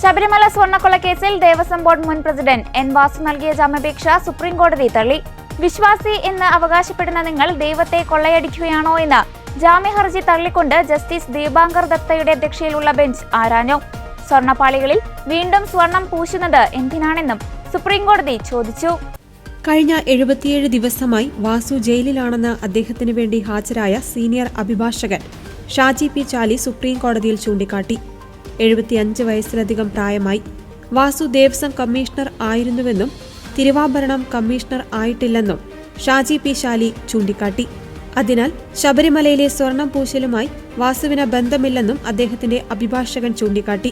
Sabarimala സ്വർണ്ണക്കൊള്ളക്കേസിൽ Devaswom board മുൻ president N Vasu നൽകിയ ജാമ്യാപേക്ഷ സുപ്രീം കോടതി തള്ളി. വിശ്വാസി എന്ന് അവകാശപ്പെടുന്ന നിങ്ങൾ ദൈവത്തെ കൊള്ളയടിക്കുകയാണോ എന്ന് ജാമ്യഹർജി തള്ളിക്കൊണ്ട് ജസ്റ്റിസ് ദീപാങ്കർ ദത്തയുടെ അധ്യക്ഷതയിലുള്ള ബെഞ്ച് ആരാഞ്ഞു. സ്വർണ്ണപ്പാളികളിൽ വീണ്ടും സ്വർണം പൂശുന്നത് എന്തിനാണെന്നും സുപ്രീം കോടതി ചോദിച്ചു. കഴിഞ്ഞ 77 ദിവസമായി വാസു ജയിലിലാണെന്ന് അദ്ദേഹത്തിന് വേണ്ടി ഹാജരായ സീനിയർ അഭിഭാഷകൻ ഷാജി പി ചാലി സുപ്രീം കോടതിയിൽ ചൂണ്ടിക്കാട്ടി. 75 വയസ്സിലധികം പ്രായമായി. വാസു ദേവസ്വം കമ്മീഷണർ ആയിരുന്നുവെന്നും തിരുവാഭരണം കമ്മീഷണർ ആയിട്ടില്ലെന്നും ഷാജി പി ചാലി ചൂണ്ടിക്കാട്ടി. അതിനാൽ ശബരിമലയിലെ സ്വർണം പൂശലുമായി വാസുവിന് ബന്ധമില്ലെന്നും അദ്ദേഹത്തിന്റെ അഭിഭാഷകൻ ചൂണ്ടിക്കാട്ടി.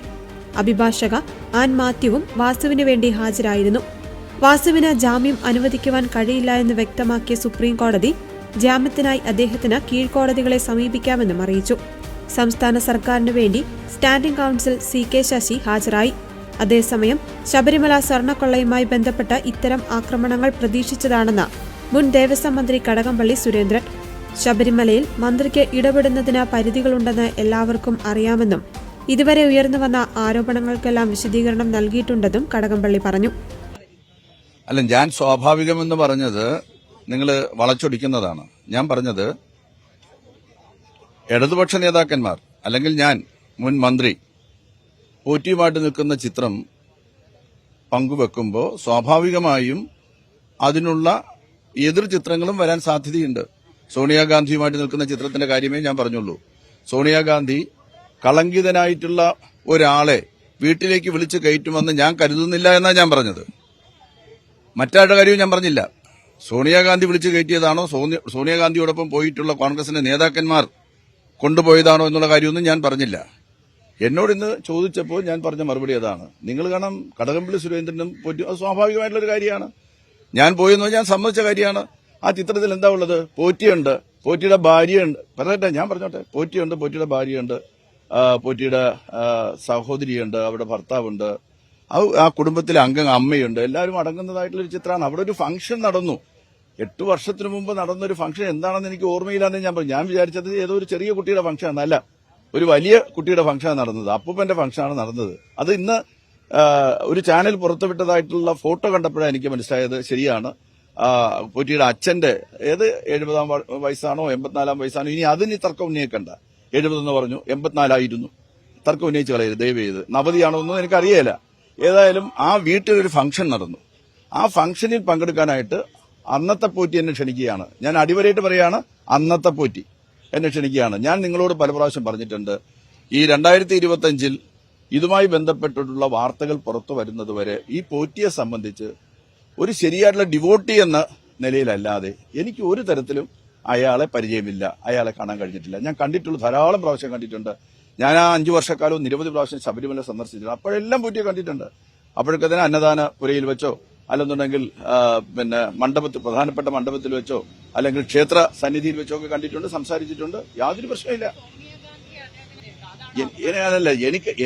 അഭിഭാഷക ആൻ മാത്യുവും വാസുവിന് വേണ്ടി ഹാജരായിരുന്നു. വാസുവിന് ജാമ്യം അനുവദിക്കുവാൻ കഴിയില്ല എന്ന് വ്യക്തമാക്കിയ സുപ്രീം കോടതി ജാമ്യത്തിനായി അദ്ദേഹത്തിന് കീഴ്ക്കോടതികളെ സമീപിക്കാമെന്നും അറിയിച്ചു. സംസ്ഥാന സർക്കാരിനു വേണ്ടി സ്റ്റാൻഡിംഗ് കൌൺസിൽ CK ശശി ഹാജരായി. അതേസമയം ശബരിമല സ്വർണ്ണക്കൊള്ളയുമായി ബന്ധപ്പെട്ട ഇത്തരം ആക്രമണങ്ങൾ പ്രതീക്ഷിച്ചതാണെന്ന് മുൻ ദേവസ്വം മന്ത്രി കടകംപള്ളി സുരേന്ദ്രൻ. ശബരിമലയിൽ മന്ത്രിക്ക് ഇടപെടുന്നതിന് പരിധികളുണ്ടെന്ന് എല്ലാവർക്കും അറിയാമെന്നും ഇതുവരെ ഉയർന്നുവന്ന ആരോപണങ്ങൾക്കെല്ലാം വിശദീകരണം നൽകിയിട്ടുണ്ടെന്നും കടകംപള്ളി പറഞ്ഞു. അല്ല, ഞാൻ സ്വാഭാവികമെന്ന് പറഞ്ഞത് നിങ്ങൾ വളച്ചൊടിക്കുന്നതാണ്. ഞാൻ പറഞ്ഞത് ഇടതുപക്ഷ നേതാക്കന്മാർ അല്ലെങ്കിൽ ഞാൻ മുൻ മന്ത്രി പോറ്റിയുമായിട്ട് നിൽക്കുന്ന ചിത്രം പങ്കുവെക്കുമ്പോൾ സ്വാഭാവികമായും അതിനുള്ള എതിർ ചിത്രങ്ങളും വരാൻ സാധ്യതയുണ്ട്. സോണിയാഗാന്ധിയുമായിട്ട് നിൽക്കുന്ന ചിത്രത്തിന്റെ കാര്യമേ ഞാൻ പറഞ്ഞുള്ളൂ. സോണിയാഗാന്ധി കളങ്കിതനായിട്ടുള്ള ഒരാളെ വീട്ടിലേക്ക് വിളിച്ച് കയറ്റുമെന്ന് ഞാൻ കരുതുന്നില്ല എന്നാണ് ഞാൻ പറഞ്ഞത്. മറ്റാരുടെ കാര്യവും ഞാൻ പറഞ്ഞില്ല. സോണിയാഗാന്ധി വിളിച്ചു കയറ്റിയതാണോ, സോണിയാഗാന്ധിയോടൊപ്പം പോയിട്ടുള്ള കോൺഗ്രസിന്റെ നേതാക്കന്മാർ കൊണ്ടുപോയതാണോ എന്നുള്ള കാര്യമൊന്നും ഞാൻ പറഞ്ഞില്ല. എന്നോട് ഇന്ന് ചോദിച്ചപ്പോൾ ഞാൻ പറഞ്ഞ മറുപടി അതാണ്. നിങ്ങൾ കാണാം, കടകംപള്ളി സുരേന്ദ്രനും പോറ്റി, അത് സ്വാഭാവികമായിട്ടുള്ളൊരു കാര്യമാണ്. ഞാൻ പോയെന്ന് ഞാൻ സമ്മതിച്ച കാര്യമാണ്. ആ ചിത്രത്തിൽ എന്താ ഉള്ളത്? പോറ്റിയുണ്ട്, പോറ്റിയുടെ ഭാര്യയുണ്ട്. പറയട്ടെ, ഞാൻ പറഞ്ഞോട്ടെ. പോറ്റിയുണ്ട്, പോറ്റിയുടെ ഭാര്യയുണ്ട്, പോറ്റിയുടെ സഹോദരിയുണ്ട്, അവിടെ ഭർത്താവുണ്ട്, ആ കുടുംബത്തിലെ അമ്മയുണ്ട്, എല്ലാവരും അടങ്ങുന്നതായിട്ടുള്ളൊരു ചിത്രമാണ്. അവിടെ ഒരു ഫംഗ്ഷൻ നടന്നു. 8 വർഷത്തിനു മുമ്പ് നടന്നൊരു ഫംഗ്ഷൻ എന്താണെന്ന് എനിക്ക് ഓർമ്മയില്ലാന്ന് ഞാൻ പറഞ്ഞു. ഞാൻ വിചാരിച്ചത് ഏതോ ഒരു ചെറിയ കുട്ടിയുടെ ഫംഗ്ഷൻ, അല്ല, ഒരു വലിയ കുട്ടിയുടെ ഫംഗ്ഷനാണ് നടന്നത്. അപ്പൂപ്പന്റെ ഫംഗ്ഷനാണ് നടന്നത്. അത് ഇന്ന് ഒരു ചാനൽ പുറത്തുവിട്ടതായിട്ടുള്ള ഫോട്ടോ കണ്ടപ്പോഴാണ് എനിക്ക് മനസ്സിലായത് ശരിയാണ്. പോറ്റിയുടെ അച്ഛന്റെ 70-ാം വയസ്സാണോ 84-ാം വയസ്സാണോ, ഇനി അതിന് തർക്കം ഉന്നയിക്കണ്ട. 70 എന്ന് പറഞ്ഞു, 84 ആയിരുന്നു. തർക്കം ഉന്നയിച്ച് കളയരുത് ദയവ് ചെയ്ത്. നവതിയാണോ ഒന്നും എനിക്കറിയില്ല. ഏതായാലും ആ വീട്ടിലൊരു ഫംഗ്ഷൻ നടന്നു. ആ ഫംഗ്ഷനിൽ പങ്കെടുക്കാനായിട്ട് അന്നത്തെ പോറ്റി എന്നെ ക്ഷണിക്കുകയാണ്. ഞാൻ അടിവരയിട്ട് പറയാണ്, അന്നത്തെ പോറ്റി എന്നെ ക്ഷണിക്കുകയാണ്. ഞാൻ നിങ്ങളോട് പല പ്രാവശ്യം പറഞ്ഞിട്ടുണ്ട്, ഈ 2025 ഇതുമായി ബന്ധപ്പെട്ടിട്ടുള്ള വാർത്തകൾ പുറത്തു വരുന്നതുവരെ ഈ പോറ്റിയെ സംബന്ധിച്ച് ഒരു ശരിയായിട്ടുള്ള ഡിവോട്ടി എന്ന നിലയിലല്ലാതെ എനിക്ക് ഒരു തരത്തിലും അയാളെ പരിചയമില്ല, അയാളെ കാണാൻ കഴിഞ്ഞിട്ടില്ല. ഞാൻ കണ്ടിട്ടുള്ള ധാരാളം പ്രാവശ്യം കണ്ടിട്ടുണ്ട്. ഞാൻ ആ 5 വർഷക്കാലവും നിരവധി പ്രാവശ്യം ശബരിമല സന്ദർശിച്ചിട്ടുണ്ട്. അപ്പോഴെല്ലാം പോറ്റിയെ കണ്ടിട്ടുണ്ട്. അപ്പോഴൊക്കെ തന്നെ അന്നദാന പുരയിൽ വെച്ചോ അല്ലെന്നുണ്ടെങ്കിൽ പ്രധാനപ്പെട്ട മണ്ഡപത്തിൽ വെച്ചോ അല്ലെങ്കിൽ ക്ഷേത്ര സന്നിധിയിൽ വെച്ചോ ഒക്കെ കണ്ടിട്ടുണ്ട്, സംസാരിച്ചിട്ടുണ്ട്. യാതൊരു പ്രശ്നമില്ല.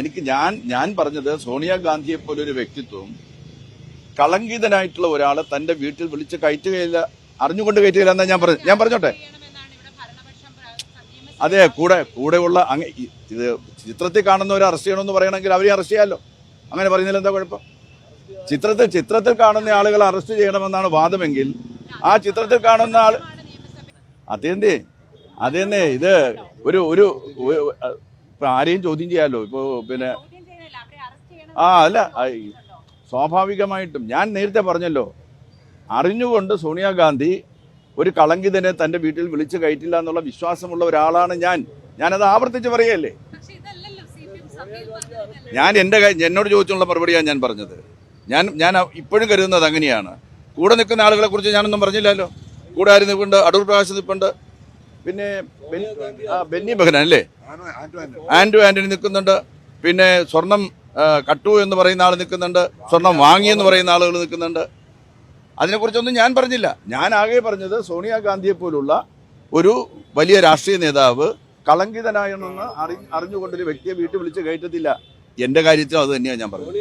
എനിക്ക് ഞാൻ പറഞ്ഞത് സോണിയാഗാന്ധിയെ പോലൊരു വ്യക്തിത്വം കളങ്കിതനായിട്ടുള്ള ഒരാളെ തന്റെ വീട്ടിൽ വിളിച്ച് കയറ്റുകയില്ല, അറിഞ്ഞുകൊണ്ട് കയറ്റുകയില്ല എന്നാ ഞാൻ പറഞ്ഞോട്ടെ. അതെ, കൂടെയുള്ള ഇത് ചിത്രത്തിൽ കാണുന്നവരെ അറസ്റ്റ് ചെയ്യണമെന്ന് പറയണമെങ്കിൽ അവരെ അറസ്റ്റ് ചെയ്യാമല്ലോ. അങ്ങനെ പറയുന്നതിൽ എന്താ കുഴപ്പം? ചിത്രത്തിൽ കാണുന്ന ആളുകളെ അറസ്റ്റ് ചെയ്യണമെന്നാണ് വാദമെങ്കിൽ ആ ചിത്രത്തിൽ കാണുന്ന ആൾ അതെന്നെ ഇത് ഒരു ആരെയും ചോദ്യം ചെയ്യാമല്ലോ. ഇപ്പോ പിന്നെ അല്ല, സ്വാഭാവികമായിട്ടും ഞാൻ നേരത്തെ പറഞ്ഞല്ലോ, അറിഞ്ഞുകൊണ്ട് സോണിയാഗാന്ധി ഒരു കളങ്കിതനെ തന്റെ വീട്ടിൽ വിളിച്ചു കയറ്റില്ല എന്നുള്ള വിശ്വാസമുള്ള ഒരാളാണ് ഞാനത് ആവർത്തിച്ച് പറയല്ലേ. ഞാൻ എന്നോട് ചോദിച്ചുള്ള മറുപടിയാണ് ഞാൻ പറഞ്ഞത്. ഞാൻ ഇപ്പോഴും കരുതുന്നത് അങ്ങനെയാണ്. കൂടെ നിൽക്കുന്ന ആളുകളെ കുറിച്ച് ഞാനൊന്നും പറഞ്ഞില്ലല്ലോ. കൂടെ ആര് നിൽപ്പുണ്ട്? അടൂർ പ്രകാശ് നിൽപ്പുണ്ട്, പിന്നെ ബെന്നി ബെഹനാൻ അല്ലേ, ആന്റണി നിൽക്കുന്നുണ്ട്, പിന്നെ സ്വർണം കട്ടു എന്ന് പറയുന്ന ആൾ നിൽക്കുന്നുണ്ട്, സ്വർണം വാങ്ങിയെന്ന് പറയുന്ന ആളുകൾ നിൽക്കുന്നുണ്ട്. അതിനെക്കുറിച്ചൊന്നും ഞാൻ പറഞ്ഞില്ല. ഞാൻ ആകെ പറഞ്ഞത് സോണിയാഗാന്ധിയെ പോലുള്ള ഒരു വലിയ രാഷ്ട്രീയ നേതാവ് കളങ്കിതനായെന്ന് അറിഞ്ഞുകൊണ്ടൊരു വ്യക്തിയെ വീട്ടിൽ വിളിച്ച് കയറ്റത്തില്ല. എന്റെ കാര്യത്തിലും അത് തന്നെയാണ് ഞാൻ പറഞ്ഞത്.